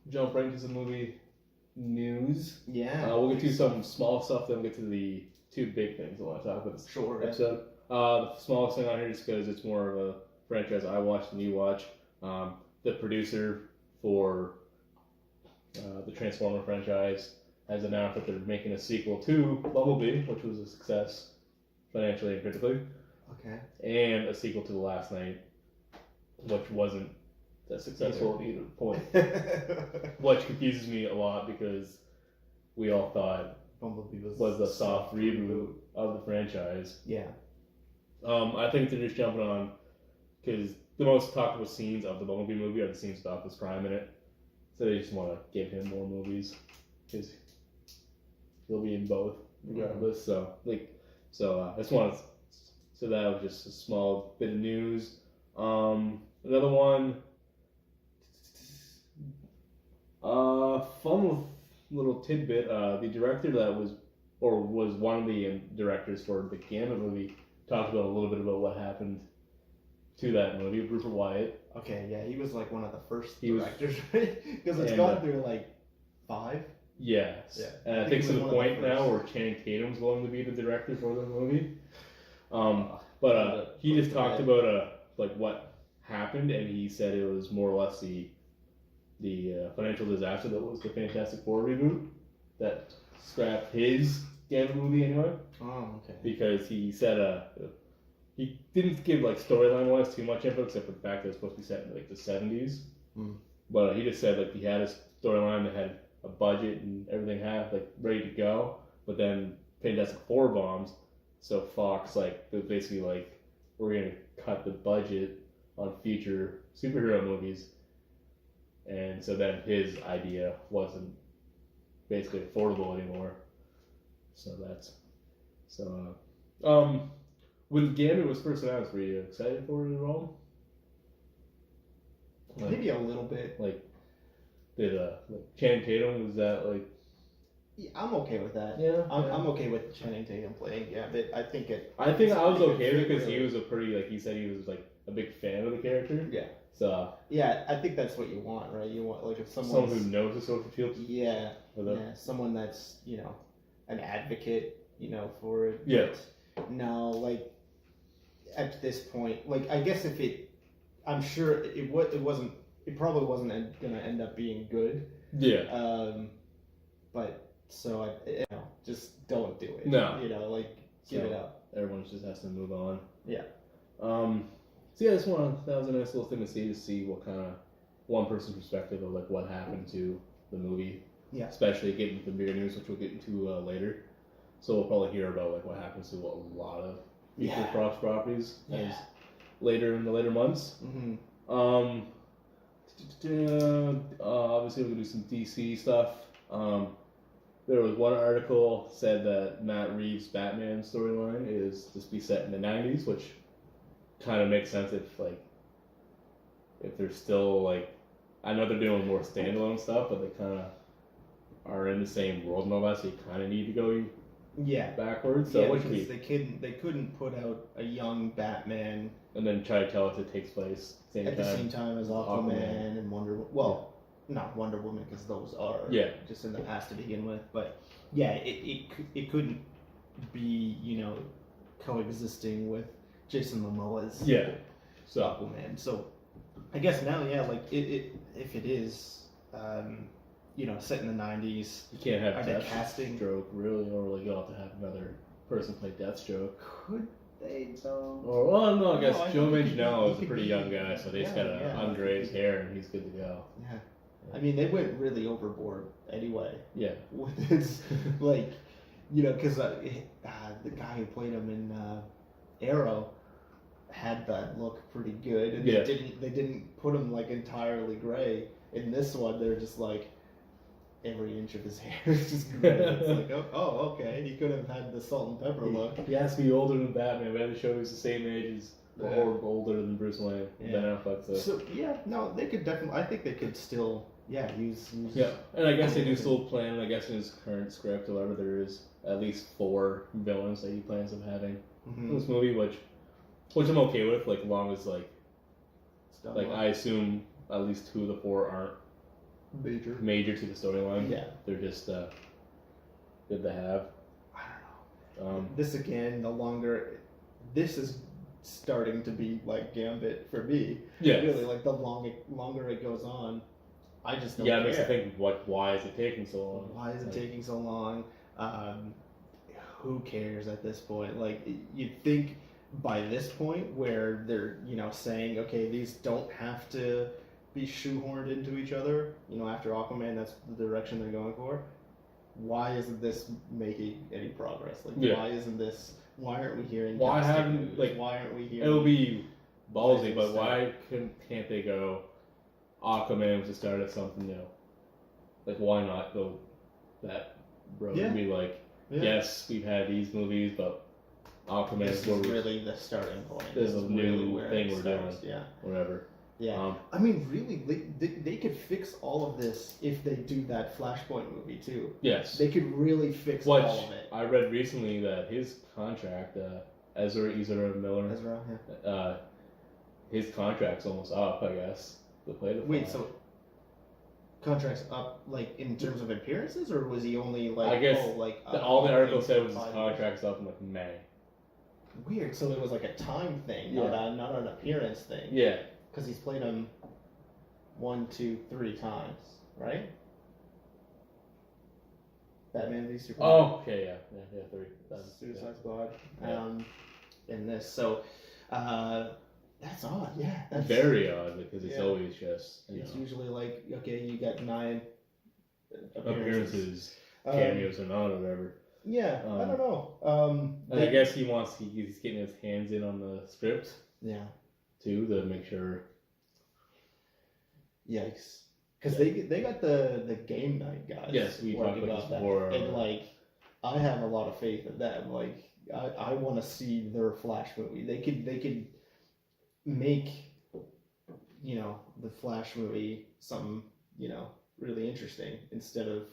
jump right into some movie news. Yeah. We'll get to some small stuff, then we'll get to the two big things I want to talk about this episode. The smallest thing on here is because it's more of a franchise I watched and you watch. The producer for the Transformer franchise has announced that they're making a sequel to Bumblebee, which was a success financially and critically. Okay. And a sequel to The Last Night, which wasn't that successful at either point. Which confuses me a lot because we all thought Bumblebee was the soft reboot of the franchise. Yeah. I think they're just jumping on because the most talked about scenes of the Bumblebee movie are the scenes with Optimus Prime in it. So they just want to give him more movies because he'll be in both regardless. Mm-hmm. I just wanted. So that was just a small bit of news. Another one. Fun little tidbit. The director that was one of the directors for the Gambit movie talked about a little bit about what happened to that movie, Rupert Wyatt. Okay, yeah, he was like one of the first directors, right? Because it's gone through like 5. Yes. Yeah. And I think to the point now where Channing Tatum's going to be the director for the movie. But he just talked about like what happened, and he said it was more or less the financial disaster that was the Fantastic Four reboot that scrapped his Gambit movie anyway. Oh, okay. Because he said he didn't give like storyline wise too much info except for the fact that it's supposed to be set in like the 70s. Mm. But he just said like he had a storyline that had a budget and everything had like ready to go, but then Fantastic Four bombs, so Fox like basically like we're gonna cut the budget on future superhero movies, and so then his idea wasn't basically affordable anymore. When Gambit was first announced, were you excited for it at all? Like, maybe a little bit. Like, did Channing Tatum, was that like? Yeah, I'm okay with that. Yeah, I'm okay with Channing Tatum playing Gambit. I think I was okay with it because he was a pretty, like he said, he was like a big fan of the character. Yeah. So. Yeah, I think that's what you want, right? You want like if someone who knows the social field. Yeah. Yeah, someone that's an advocate, for it. Yeah. But no, like at this point, like I guess I'm sure it probably wasn't gonna end up being good. Yeah. But so just don't do it. No. Give it up. Everyone just has to move on. Yeah. So yeah, that was a nice little thing to see what kind of one person perspective of like what happened to the movie. Yeah. Especially getting the bigger news, which we'll get into later. So we'll probably hear about like what happens to a lot of future cross properties later in the later months. Mm-hmm. Obviously we're gonna do some DC stuff. There was one article said that Matt Reeves' Batman storyline is just be set in the 90s, which kind of makes sense if they're still like, I know they're doing more standalone stuff, but they kind of are in the same world and all that, so you kind of need to go backwards. So because they couldn't put out a young Batman and then try to tell us it takes place at the same time as Aquaman and Wonder Woman. Well, not Wonder Woman because those are just in the past to begin with, but it couldn't be coexisting with Jason Momoa's Aquaman. So I guess now if it is set in the 90s, you can't have Deathstroke really, or like you'll have to have another person play Deathstroke. Could they though? Or no, I guess Joe Manganiello is a pretty young guy, so they just gotta ungrade his hair and he's good to go. Yeah. I mean, they went really overboard anyway. Yeah. It's because the guy who played him in Arrow had that look pretty good, and they didn't put him like entirely gray. In this one, they're just like every inch of his hair is just gray. It's like, oh, okay, he could have had the salt and pepper look. He has to be older than Batman. We had to show he's the same age as. Or older than Bruce Wayne. Ben Affleck. So they could definitely. I think they could still use. Yeah, and I guess they do still plan. I guess in his current script, or whatever, there is at least 4 villains that he plans on having in this movie, which I'm okay with. Like, as long as I assume at least 2 of the 4 aren't major to the storyline. Yeah. They're just good to have. I don't know. This again, this is starting to be like Gambit for me. Yeah. Really, like the longer it goes on, I just don't care. It makes you think, why is it taking so long? Why is it taking so long? Who cares at this point? Like, you'd think by this point where they're, saying, okay, these don't have to be shoehorned into each other, after Aquaman, that's the direction they're going for. Why isn't this making any progress? Like, why aren't we hearing? Why aren't we hearing? It'll be ballsy, but why can't they go? Aquaman was the start of something new. Like, why not go that road and be like, yes, we've had these movies, but Aquaman is really the starting point. This is a new thing we're doing. Yeah. Whatever. Yeah. I mean, really, they could fix all of this if they do that Flashpoint movie too. Yes. They could really fix all of it. I read recently that his contract, Ezra Miller. His contract's almost up, I guess. To play the Flash. Wait, so contract's up, like, in terms of appearances, or was he only, like, I guess all the article said was his contract's up in, like, May. Weird, so it was, like, a time thing, not an appearance thing. Yeah. Because he's played him 1, 2, 3 times, right? Batman v Superman. Oh, okay, yeah, 3. Suicide Squad. In this, so, that's odd, yeah. That's very odd, because it's always just, it's usually like, okay, you got 9 appearances, cameos or not, or whatever. Yeah, I don't know. And I guess he's getting his hands in on the script. Yeah. Too, to make sure. Yikes. Because they got the game night guys. Yes, we talked about that before. And, like, I have a lot of faith in them. Like, I want to see their Flash movie. They could make, the Flash movie something, really interesting instead of,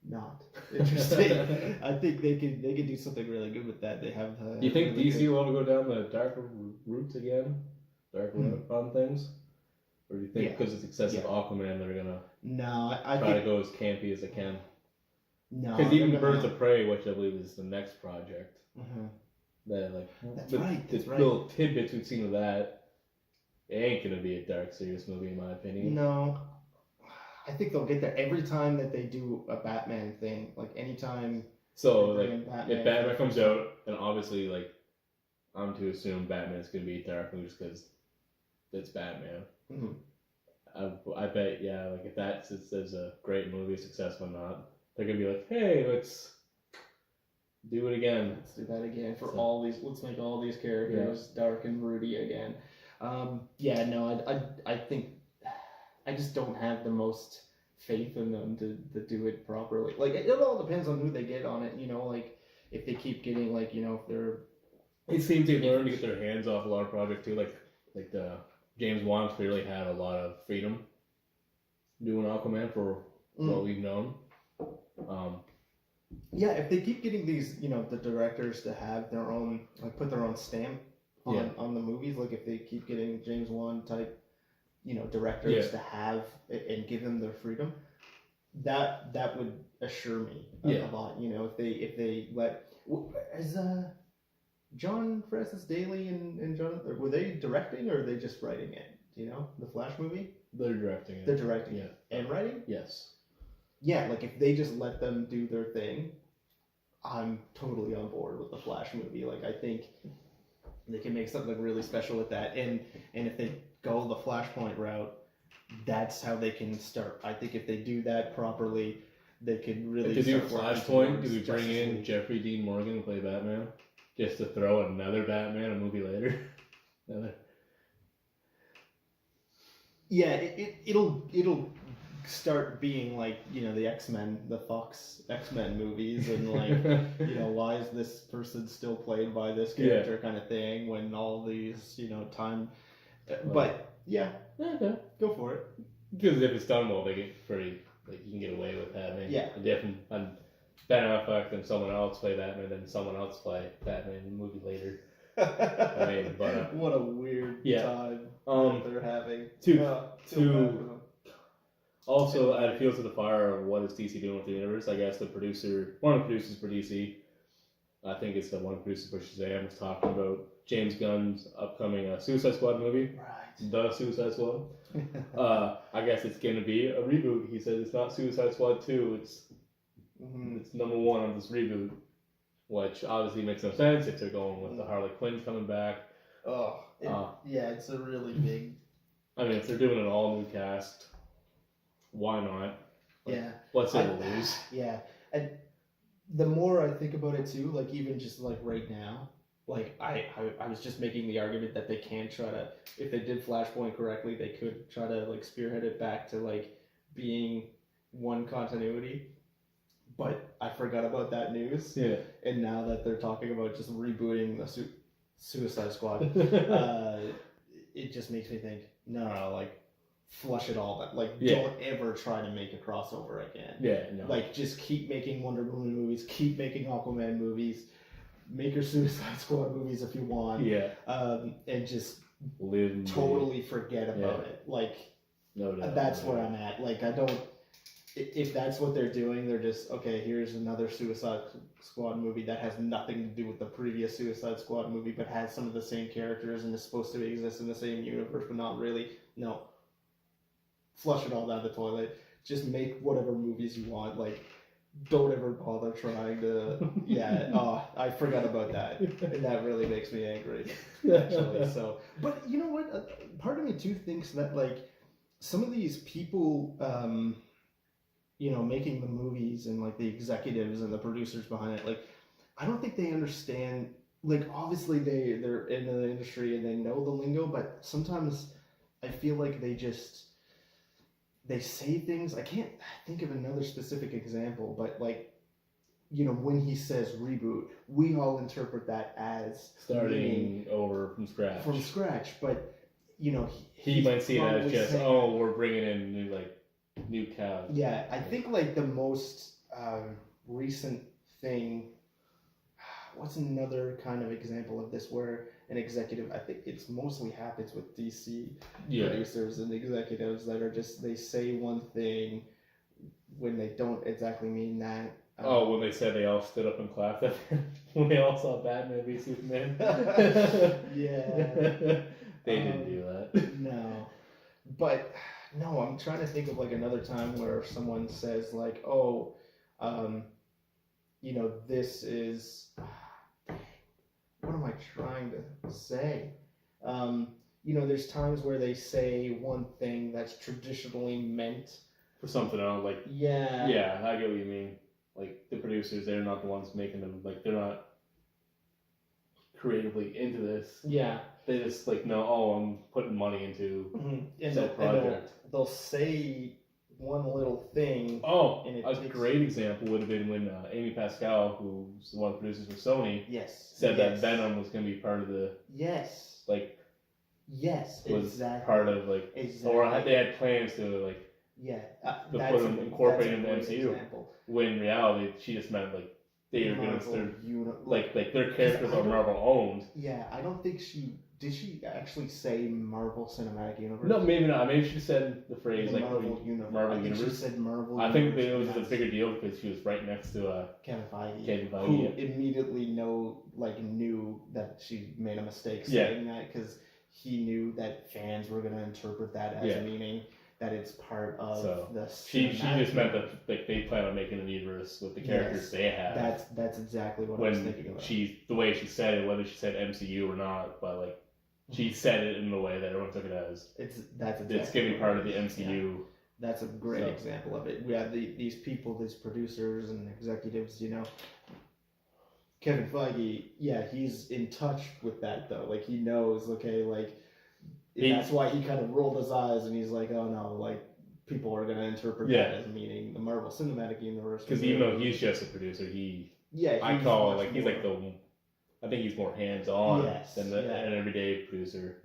not interesting. I think they could do something really good with that. They have. Do you think really DC will ever go down the darker route again, on things, or do you think because it's excessive Aquaman they're gonna I try to go as campy as they can? No, because even Birds of Prey, which I believe is the next project, that that's right. The little tidbits we've seen of that, it ain't gonna be a dark, serious movie in my opinion. No. I think they'll get there every time that they do a Batman thing. Like, anytime. So, like, if Batman comes out, and obviously, like, I'm to assume Batman's gonna be dark just because it's Batman. Mm-hmm. I bet, like, if that's a great movie, successful or not, they're gonna be like, hey, let's do it again. Let's do that again for all these. Let's make all these characters dark and broody again. I think. I just don't have the most faith in them to do it properly. Like, it all depends on who they get on it, like, if they keep getting, like, if they're... It seems they learn to get their hands off a lot of projects, too. Like the James Wan clearly had a lot of freedom doing Aquaman for what we've known. If they keep getting these, the directors to have their own, like, put their own stamp on the movies, like, if they keep getting James Wan type directors to have and give them their freedom, that would assure me a lot. If they let as John Francis Daly and Jonathan, were they directing or are they just writing it? Do you know the Flash movie? They're directing it. They're directing it and writing. Yes. Yeah, like if they just let them do their thing, I'm totally on board with the Flash movie. Like, I think they can make something really special with that, and if they go the Flashpoint route, that's how they can start. I think if they do that properly, they could really. If they do Flashpoint, do we bring in Jeffrey Dean Morgan to play Batman, just to throw another Batman a movie later? Yeah, it'll start being like, the X-Men, the Fox X-Men movies, and like, why is this person still played by this character kind of thing when all these, time. But go for it. Because if it's done well, they get pretty, like, you can get away with having a different Ben Affleck and someone else play Batman, then someone else play Batman in the movie later. What a weird time that they're having. Also, add fuel to the fire of what is DC doing with the universe. I guess one of the producers for DC, I think it's the one of the producers for Shazam, was talking about James Gunn's upcoming Suicide Squad movie. Right. The Suicide Squad. I guess it's going to be a reboot. He said it's not Suicide Squad 2, it's number 1 on this reboot. Which obviously makes no sense if they're going with the Harley Quinn coming back. It's a really big... I mean, if they're doing an all-new cast, why not? What's it to lose? Yeah. And the more I think about it too, like even just like right now, like I was just making the argument that they can try to, if they did Flashpoint correctly, they could try to like spearhead it back to like being one continuity. But I forgot about that news. Yeah. And now that they're talking about just rebooting the Suicide Squad, it just makes me think, no, like flush it all. Like don't ever try to make a crossover again. Yeah, no. Like just keep making Wonder Woman movies, keep making Aquaman movies, make your Suicide Squad movies if you want. Yeah. And just totally forget about it. Like no doubt, that's where I'm at. Like I don't. If that's what they're doing, they're just, okay, here's another Suicide Squad movie that has nothing to do with the previous Suicide Squad movie, but has some of the same characters and is supposed to exist in the same universe, but not really. No. Flush it all down the toilet. Just make whatever movies you want. Like, don't ever bother trying to... I forgot about that. And that really makes me angry, actually. So, but you know what? Part of me, too, thinks that, like, some of these people... making the movies and like the executives and the producers behind it, like I don't think they understand. Like obviously they're in the industry and they know the lingo, but sometimes I feel like they say things. I can't think of another specific example, but like when he says reboot, we all interpret that as starting over from scratch. But he might see it as just we're bringing in new cows. Yeah, I think like the most recent thing. What's another kind of example of this where an executive? I think it's mostly happens with DC producers and executives that are just they say one thing when they don't exactly mean that. When they said they all stood up and clapped when they all saw Batman v Superman. Yeah, they didn't do that. No, but. No, I'm trying to think of like another time where someone says like, this is, what am I trying to say? There's times where they say one thing that's traditionally meant for something else, like I get what you mean. Like the producers, they're not the ones making them. Like they're not creatively into this. Yeah. They just I'm putting money into that project. They'll say one little thing. A great example would have been when Amy Pascal, who's one of the producers for Sony, said that Venom was going to be part of the exactly part of or they had plans to incorporate in the MCU. Example. When in reality, she just meant they are going to their characters are Marvel owned. Yeah, I don't think did she actually say Marvel Cinematic Universe? No, maybe not. Maybe she said the phrase Marvel Universe. Marvel I think Universe. She said Marvel. I think it was a bigger deal because she was right next to Kevin Feige. Who immediately knew that she made a mistake saying that because he knew that fans were going to interpret that as meaning that it's part of the. She just meant that they plan on making an universe with the characters they have. That's exactly what I was thinking about. The way she said it, whether she said MCU or not, but she said it in the way that everyone took it as. It's going to be part of the MCU. Yeah. That's a great example of it. We have these people, these producers and executives. Kevin Feige, he's in touch with that though. He knows, that's why he kind of rolled his eyes and he's like, oh no, people are going to interpret that as meaning the Marvel Cinematic Universe. Because even though he's just a producer, I think he's more hands-on than an everyday producer,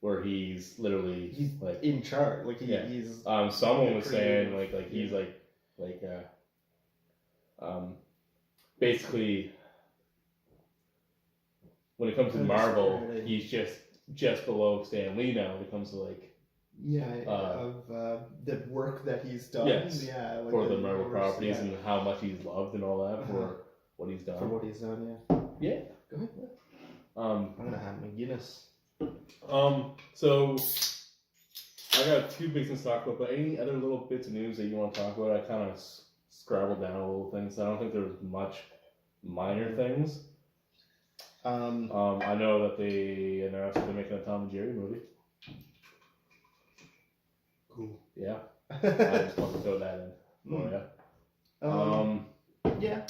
where he's literally in charge. He's someone was saying he's basically when it comes to Marvel, he's just below Stan Lee now when it comes to of the work that he's done. Yes, yeah, like for the Marvel properties and how much he's loved and all that for what he's done. For what he's done, yeah. Go ahead. I'm gonna have McGinnis. So I got 2 big things to talk about, but any other little bits of news that you want to talk about? I kind of scrabbled down a little things. I don't think there was much minor things. I know that they announced that they're making a Tom and Jerry movie. Cool. Yeah. I just want to throw that in. Oh yeah. Yeah.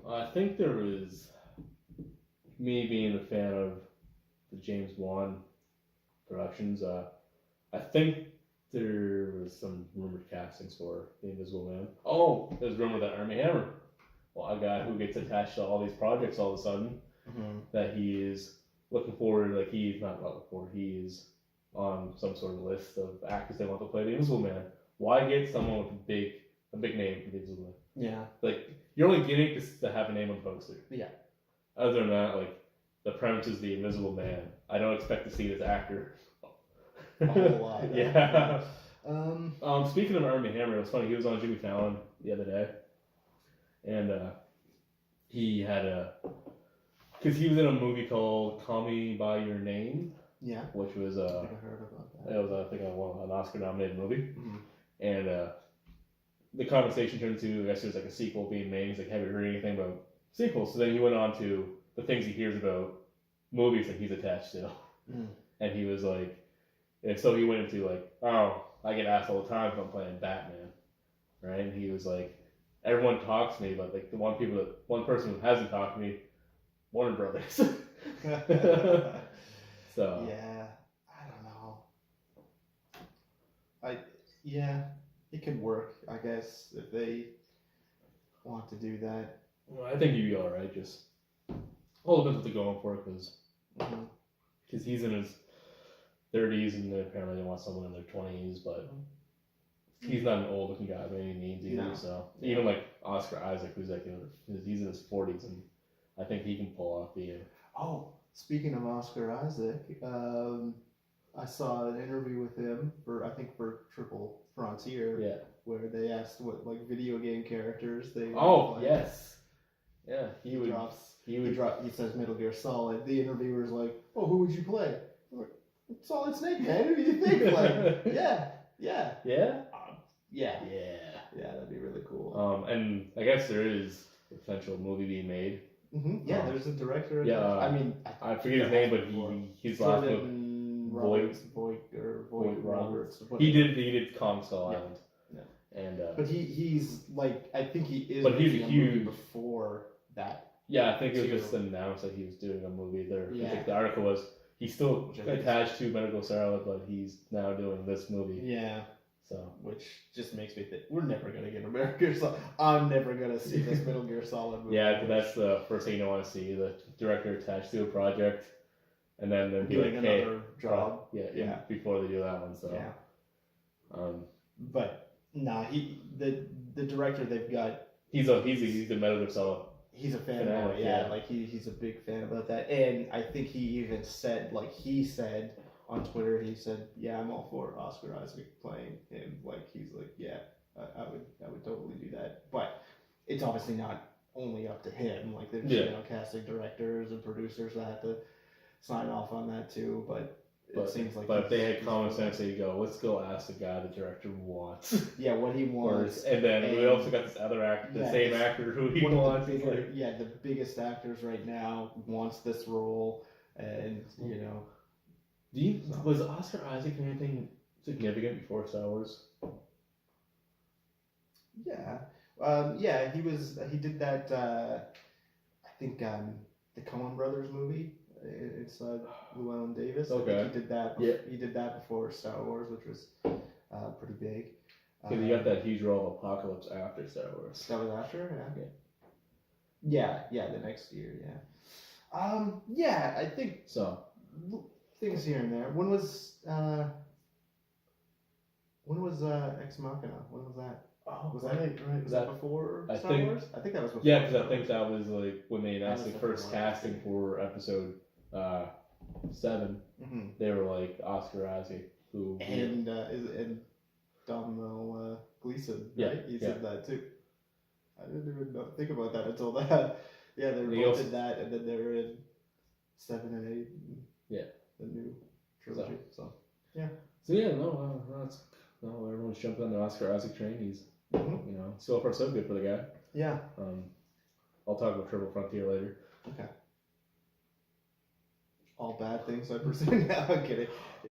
I think there was me being a fan of the James Wan productions. I think there was some rumored castings for the Invisible Man. Oh, there's rumor that Armie Hammer, a guy who gets attached to all these projects all of a sudden, that he is looking forward. Like he's not looking forward. He is on some sort of list of actors they want to play the Invisible Man. Why get someone with a big name for the Invisible Man? Yeah. Like you're only getting to have a name on the poster. Yeah. Other than that, like the premise is the Invisible Man. I don't expect to see this actor a whole lot. Yeah. Speaking of Armie Hammer, it was funny. He was on Jimmy Fallon the other day, and he had because he was in a movie called Call Me by Your Name. Yeah. Which was I heard about that. It was I think an Oscar-nominated movie, and the conversation turned to, I guess there's like a sequel being made. He's like, have you heard anything about sequels? So then he went on to the things he hears about movies that he's attached to, and he was like. And so he went into like, oh, I get asked all the time if I'm playing Batman, right? And he was like, everyone talks to me, but like the one person who hasn't talked to me, Warner Brothers. So yeah, I don't know. It could work, I guess, if they want to do that. Well, I think he'd be all right. Just all depends what they're going for, because he's in his 30s, and apparently they want someone in their 20s, but he's not an old-looking guy by any means either. No. So even like Oscar Isaac, who's like he's in his 40s, and I think he can pull off the. Oh, speaking of Oscar Isaac, I saw an interview with him for Triple Frontier. Yeah. Where they asked what like video game characters they. Oh yes. Yeah, he says Metal Gear Solid. The interviewer's like, "Oh, who would you play?" Solid Snake, man. Who do you think? Like, yeah. Yeah, that'd be really cool. And I guess there is a potential movie being made. Yeah, there's a director. Yeah, I forget his name, but his last name Voight Roberts. He did Kong Skull Island. Yeah. And but he's like, I think he is. But he's a huge before that. Yeah, I think it was just announced that he was doing a movie there. Yeah. I think the article was. He's still attached to Metal Gear Solid, but he's now doing this movie. Yeah. So, which just makes me think we're never gonna get a Metal Gear Solid. I'm never gonna see this Metal Gear Solid movie. Yeah, that's the first thing you don't want to see: the director attached to a project, and then they'd be like, "Hey, another job." Yeah. Before they do that one, so. Yeah. But the director they've got. He's a Metal Gear Solid. He's a fan of it, yeah. Like he's a big fan about that, and I think he even said, like he said on Twitter, he said, "Yeah, I'm all for Oscar Isaac playing him." Like he's like, "Yeah, I would totally do that." But it's obviously not only up to him. Like there's casting directors and producers that have to sign off on that too. But it seems like. But if they had common sense, they'd go, "Let's go ask the guy the director wants." Yeah, what he wants. And then we also got this other actor, the same actor who he wants. The biggest actors right now wants this role, and was Oscar Isaac anything significant before Star Wars? Yeah, he was. He did that. I think the Coen Brothers movie. It's Llewellyn Davis. Okay. I think he did that. Yeah. He did that before Star Wars, which was pretty big. Because you got that huge role of Apocalypse after Star Wars. That was after, yeah. Yeah, the next year, yeah. I think so. Things here and there. When was Ex Machina? When was that? Oh, was that before Star Wars? I think that was before. Yeah, because I think that was like when they announced the first casting for episode 7, they were like Oscar Isaac, who and Domhnall Gleeson, right? He's in that too. I didn't even think about that until that. Yeah, they were both in that, and then they were in 7 and 8. And the new trilogy. So yeah. So yeah, everyone's jumping on the Oscar Isaac train. He's so far so good for the guy. Yeah. I'll talk about Triple Frontier later. Okay. All bad things I pursue now. I'm kidding.